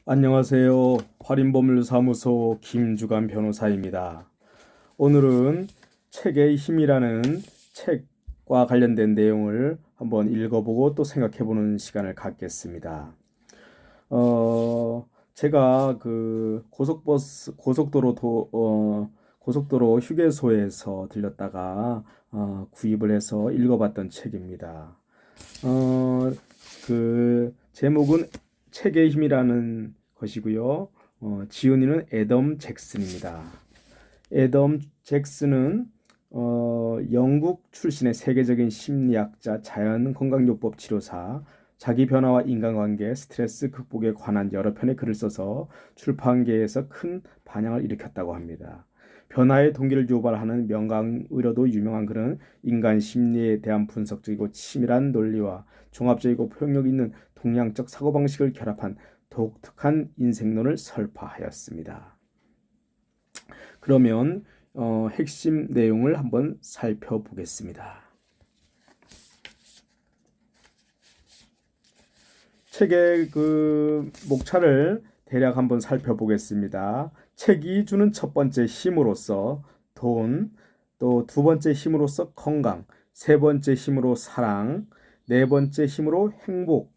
안녕하세요. 활인법률사무소 김주관 변호사입니다. 오늘은 책의 힘이라는 책과 관련된 내용을 한번 읽어보고 또 생각해보는 시간을 갖겠습니다. 제가 그 고속도로 휴게소에서 들렸다가 구입을 해서 읽어봤던 책입니다. 그 제목은 책의 힘이라는 것이고요. 지은이는 애덤 잭슨입니다. 애덤 잭슨은 영국 출신의 세계적인 심리학자, 자연건강요법 치료사, 자기 변화와 인간관계, 스트레스 극복에 관한 여러 편의 글을 써서 출판계에서 큰 반향을 일으켰다고 합니다. 변화의 동기를 유발하는 명강의로도 유명한 그는 인간 심리에 대한 분석적이고 치밀한 논리와 종합적이고 포용력 있는 동양적 사고방식을 결합한 독특한 인생론을 설파하였습니다. 그러면 핵심 내용을 한번 살펴보겠습니다. 책의 그 목차를 대략 한번 살펴보겠습니다. 책이 주는 첫 번째 힘으로서 돈, 또 두 번째 힘으로서 건강, 세 번째 힘으로 사랑, 네 번째 힘으로 행복,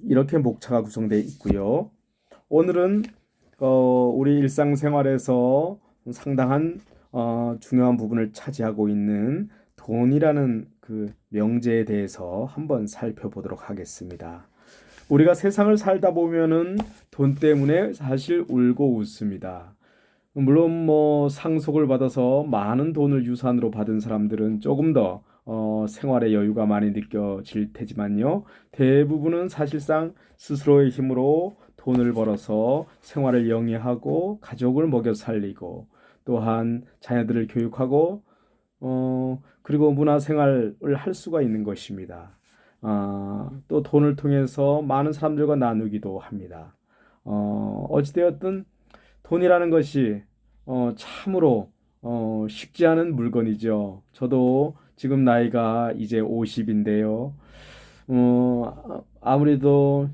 이렇게 목차가 구성되어 있고요. 오늘은 우리 일상생활에서 상당한 중요한 부분을 차지하고 있는 돈이라는 그 명제에 대해서 한번 살펴보도록 하겠습니다. 우리가 세상을 살다 보면은 돈 때문에 사실 울고 웃습니다. 물론 뭐 상속을 받아서 많은 돈을 유산으로 받은 사람들은 조금 더 생활의 여유가 많이 느껴질 테지만요. 대부분은 사실상 스스로의 힘으로 돈을 벌어서 생활을 영위하고 가족을 먹여 살리고 또한 자녀들을 교육하고 그리고 문화생활을 할 수가 있는 것입니다. 또 돈을 통해서 많은 사람들과 나누기도 합니다. 어찌되었든 돈이라는 것이 참으로 쉽지 않은 물건이죠. 저도 지금 나이가 이제 50인데요. 아무래도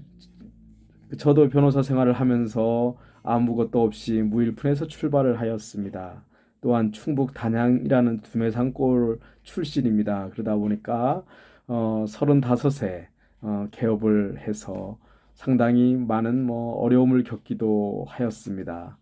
저도 변호사 생활을 하면서 아무것도 없이 무일푼에서 출발을 하였습니다. 또한 충북 단양이라는 두메산골 출신입니다. 그러다 보니까 35세 개업을 해서 상당히 많은 뭐 어려움을 겪기도 하였습니다.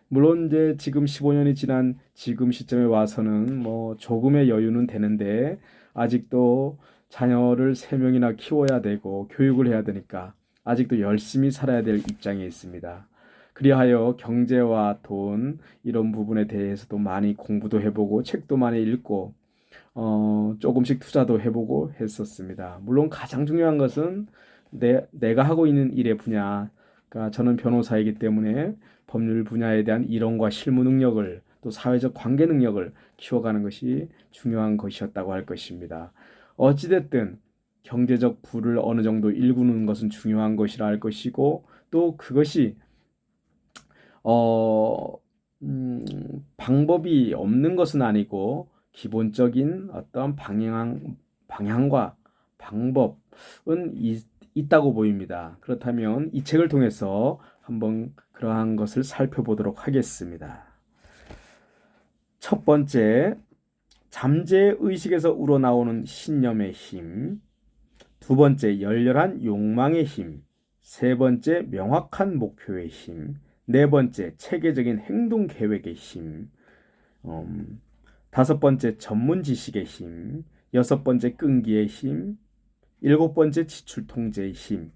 물론 이제 지금 15년이 지난 지금 시점에 와서는 뭐 조금의 여유는 되는데 아직도 자녀를 3명이나 키워야 되고 교육을 해야 되니까 아직도 열심히 살아야 될 입장에 있습니다. 그리하여 경제와 돈 이런 부분에 대해서도 많이 공부도 해보고 책도 많이 읽고 조금씩 투자도 해보고 했었습니다. 물론 가장 중요한 것은 내가 하고 있는 일의 분야, 그러니까 저는 변호사이기 때문에 법률 분야에 대한 이론과 실무 능력을 또 사회적 관계 능력을 키워가는 것이 중요한 것이었다고 할 것입니다. 어찌됐든 경제적 부를 어느 정도 일구는 것은 중요한 것이라 할 것이고 또 그것이 어, 방법이 없는 것은 아니고 기본적인 어떤 방향과 방법은 있다고 보입니다. 그렇다면 이 책을 통해서 한번 그러한 것을 살펴보도록 하겠습니다. 첫 번째, 잠재의식에서 우러나오는 신념의 힘. 두 번째, 열렬한 욕망의 힘. 세 번째, 명확한 목표의 힘. 네 번째, 체계적인 행동 계획의 힘. 다섯 번째, 전문 지식의 힘. 여섯 번째, 끈기의 힘. 일곱 번째, 지출 통제의 힘.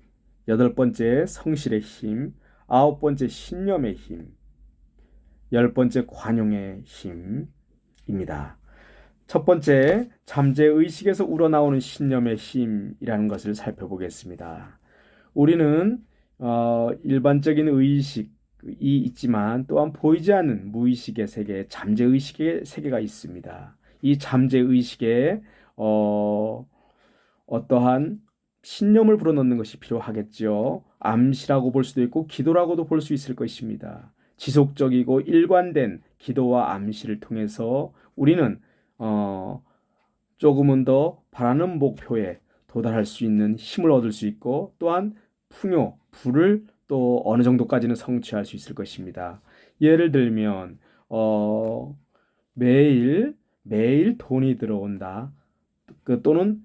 여덟 번째, 성실의 힘. 아홉 번째, 신념의 힘. 열 번째, 관용의 힘입니다. 첫 번째, 잠재의식에서 우러나오는 신념의 힘이라는 것을 살펴보겠습니다. 우리는 일반적인 의식이 있지만 또한 보이지 않는 무의식의 세계, 잠재의식의 세계가 있습니다. 이 잠재의식에 어떠한 신념을 불어넣는 것이 필요하겠죠. 암시라고 볼 수도 있고 기도라고도 볼 수 있을 것입니다. 지속적이고 일관된 기도와 암시를 통해서 우리는 조금은 더 바라는 목표에 도달할 수 있는 힘을 얻을 수 있고 또한 풍요, 부를 또 어느 정도까지는 성취할 수 있을 것입니다. 예를 들면 어, 매일 돈이 들어온다. 또는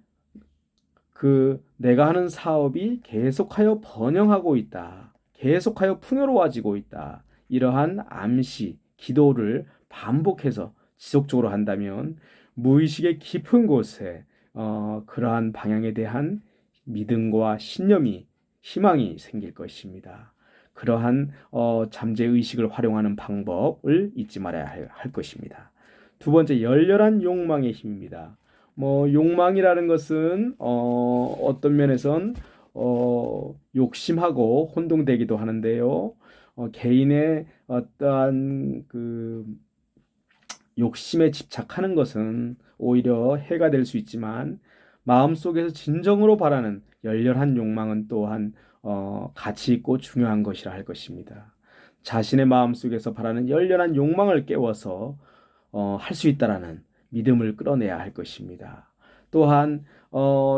내가 하는 사업이 계속하여 번영하고 있다. 계속하여 풍요로워지고 있다. 이러한 암시, 기도를 반복해서 지속적으로 한다면 무의식의 깊은 곳에 그러한 방향에 대한 믿음과 신념이, 희망이 생길 것입니다. 그러한 잠재 의식을 활용하는 방법을 잊지 말아야 할 것입니다. 두 번째, 열렬한 욕망의 힘입니다. 욕망이라는 것은 어떤 면에선 욕심하고 혼동되기도 하는데요. 개인의 어떠한 욕심에 집착하는 것은 오히려 해가 될 수 있지만 마음속에서 진정으로 바라는 열렬한 욕망은 또한 가치 있고 중요한 것이라 할 것입니다. 자신의 마음속에서 바라는 열렬한 욕망을 깨워서 할 수 있다라는 믿음을 끌어내야 할 것입니다. 또한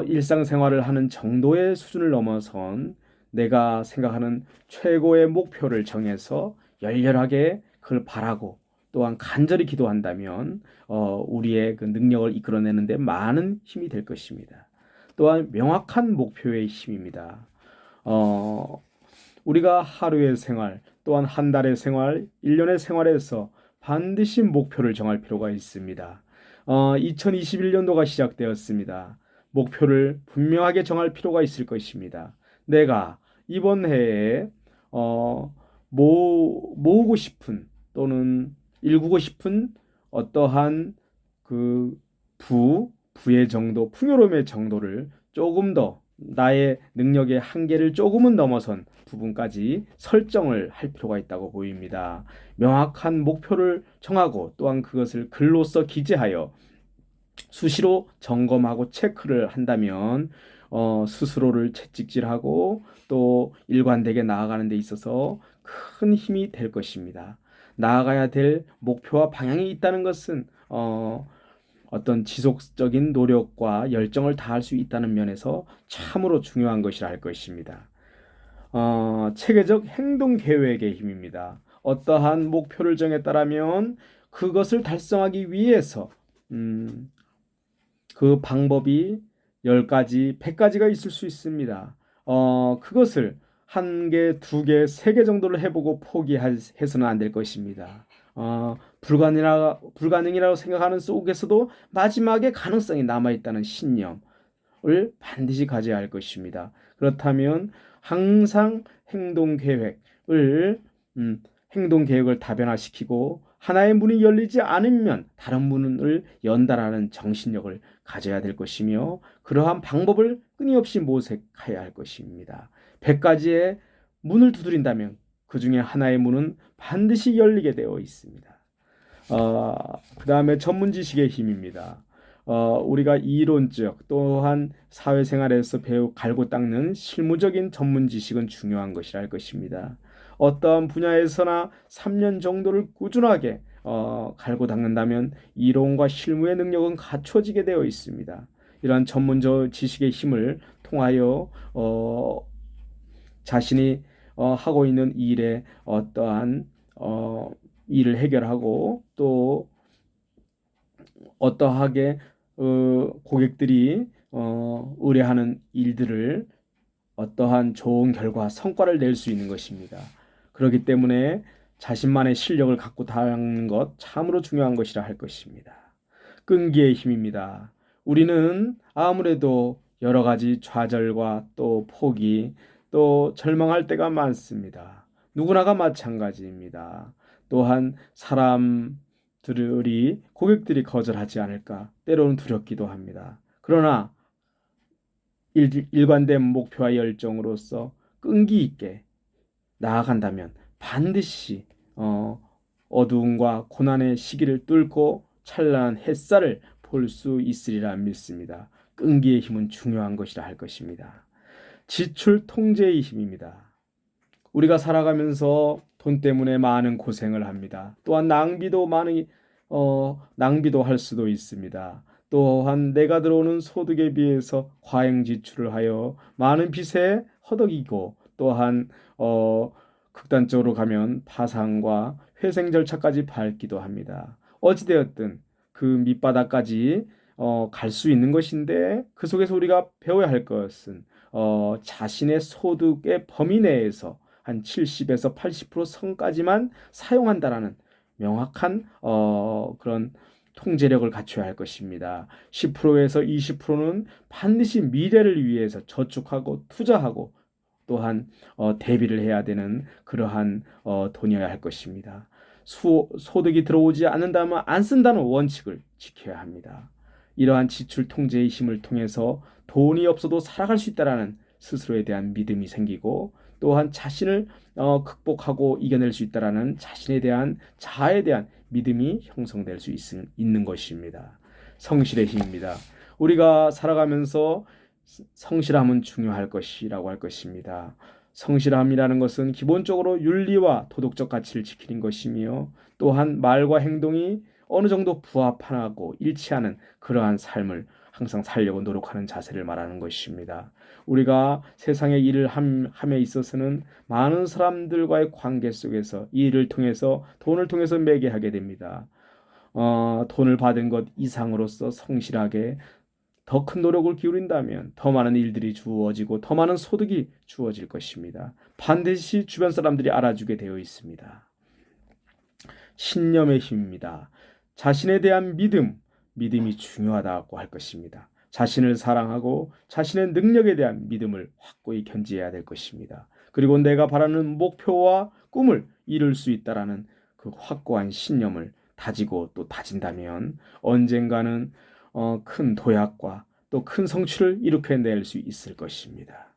일상생활을 하는 정도의 수준을 넘어선 내가 생각하는 최고의 목표를 정해서 열렬하게 그걸 바라고 또한 간절히 기도한다면 우리의 그 능력을 이끌어내는데 많은 힘이 될 것입니다. 또한 명확한 목표의 힘입니다. 어, 우리가 하루의 생활, 또한 한 달의 생활, 1년의 생활에서 반드시 목표를 정할 필요가 있습니다. 2021년도가 시작되었습니다. 목표를 분명하게 정할 필요가 있을 것입니다. 내가 이번 해에 모으고 싶은 또는 일구고 싶은 어떠한 그 부의 정도, 풍요로움의 정도를 조금 더 나의 능력의 한계를 조금은 넘어선 부분까지 설정을 할 필요가 있다고 보입니다. 명확한 목표를 정하고 또한 그것을 글로써 기재하여 수시로 점검하고 체크를 한다면 스스로를 채찍질하고 또 일관되게 나아가는 데 있어서 큰 힘이 될 것입니다. 나아가야 될 목표와 방향이 있다는 것은 어떤 지속적인 노력과 열정을 다할 수 있다는 면에서 참으로 중요한 것이라 할 것입니다. 체계적 행동 계획의 힘입니다. 어떠한 목표를 정했다라면 그것을 달성하기 위해서 그 방법이 10가지, 100가지가 있을 수 있습니다. 그것을 한 개, 두 개, 세 개 정도를 해보고 포기해서는 안 될 것입니다. 불가능이라고 생각하는 속에서도 마지막에 가능성이 남아있다는 신념을 반드시 가져야 할 것입니다. 그렇다면 항상 행동 계획을 다변화시키고 하나의 문이 열리지 않으면 다른 문을 연다라는 정신력을 가져야 될 것이며 그러한 방법을 끊임없이 모색해야 할 것입니다. 100가지의 문을 두드린다면 그 중에 하나의 문은 반드시 열리게 되어 있습니다. 그 다음에 전문 지식의 힘입니다. 우리가 이론적 또한 사회생활에서 갈고 닦는 실무적인 전문 지식은 중요한 것이라 할 것입니다. 어떠한 분야에서나 3년 정도를 꾸준하게 갈고 닦는다면 이론과 실무의 능력은 갖춰지게 되어 있습니다. 이러한 전문적 지식의 힘을 통하여 자신이 하고 있는 일에 어떠한 일을 해결하고 또 어떠하게 고객들이 의뢰하는 일들을 어떠한 좋은 결과, 성과를 낼 수 있는 것입니다. 그렇기 때문에 자신만의 실력을 갖고 다니는 것 참으로 중요한 것이라 할 것입니다. 끈기의 힘입니다. 우리는 아무래도 여러 가지 좌절과 또 포기, 또 절망할 때가 많습니다. 누구나가 마찬가지입니다. 또한 고객들이 거절하지 않을까 때로는 두렵기도 합니다. 그러나 일관된 목표와 열정으로서 끈기 있게 나아간다면 반드시 어두움과 고난의 시기를 뚫고 찬란한 햇살을 볼 수 있으리라 믿습니다. 끈기의 힘은 중요한 것이라 할 것입니다. 지출 통제의 힘입니다. 우리가 살아가면서 돈 때문에 많은 고생을 합니다. 또한 낭비도 할 수도 있습니다. 또한 내가 들어오는 소득에 비해서 과잉 지출을 하여 많은 빚에 허덕이고 또한 극단적으로 가면 파상과 회생 절차까지 밟기도 합니다. 어찌되었든 그 밑바닥까지 갈 수 있는 것인데 그 속에서 우리가 배워야 할 것은 자신의 소득의 범위 내에서 한 70에서 80% 선까지만 사용한다라는 명확한 그런 통제력을 갖춰야 할 것입니다. 10%에서 20%는 반드시 미래를 위해서 저축하고 투자하고 또한 대비를 해야 되는 그러한 돈이어야 할 것입니다. 소득이 들어오지 않는다면 안 쓴다는 원칙을 지켜야 합니다. 이러한 지출 통제의 힘을 통해서 돈이 없어도 살아갈 수 있다라는 스스로에 대한 믿음이 생기고 또한 자신을 극복하고 이겨낼 수 있다라는 자신에 대한 자아에 대한 믿음이 형성될 수 있는 것입니다. 성실의 힘입니다. 우리가 살아가면서 성실함은 중요할 것이라고 할 것입니다. 성실함이라는 것은 기본적으로 윤리와 도덕적 가치를 지키는 것이며 또한 말과 행동이 어느 정도 부합하고 일치하는 그러한 삶을 항상 살려고 노력하는 자세를 말하는 것입니다. 우리가 세상의 일을 함에 있어서는 많은 사람들과의 관계 속에서 이 일을 통해서 돈을 통해서 매개하게 됩니다. 돈을 받은 것 이상으로서 성실하게 더 큰 노력을 기울인다면 더 많은 일들이 주어지고 더 많은 소득이 주어질 것입니다. 반드시 주변 사람들이 알아주게 되어 있습니다. 신념의 힘입니다. 자신에 대한 믿음이 중요하다고 할 것입니다. 자신을 사랑하고 자신의 능력에 대한 믿음을 확고히 견지해야 될 것입니다. 그리고 내가 바라는 목표와 꿈을 이룰 수 있다라는 그 확고한 신념을 다지고 또 다진다면 언젠가는 큰 도약과 또 큰 성취를 이룩해낼 수 있을 것입니다.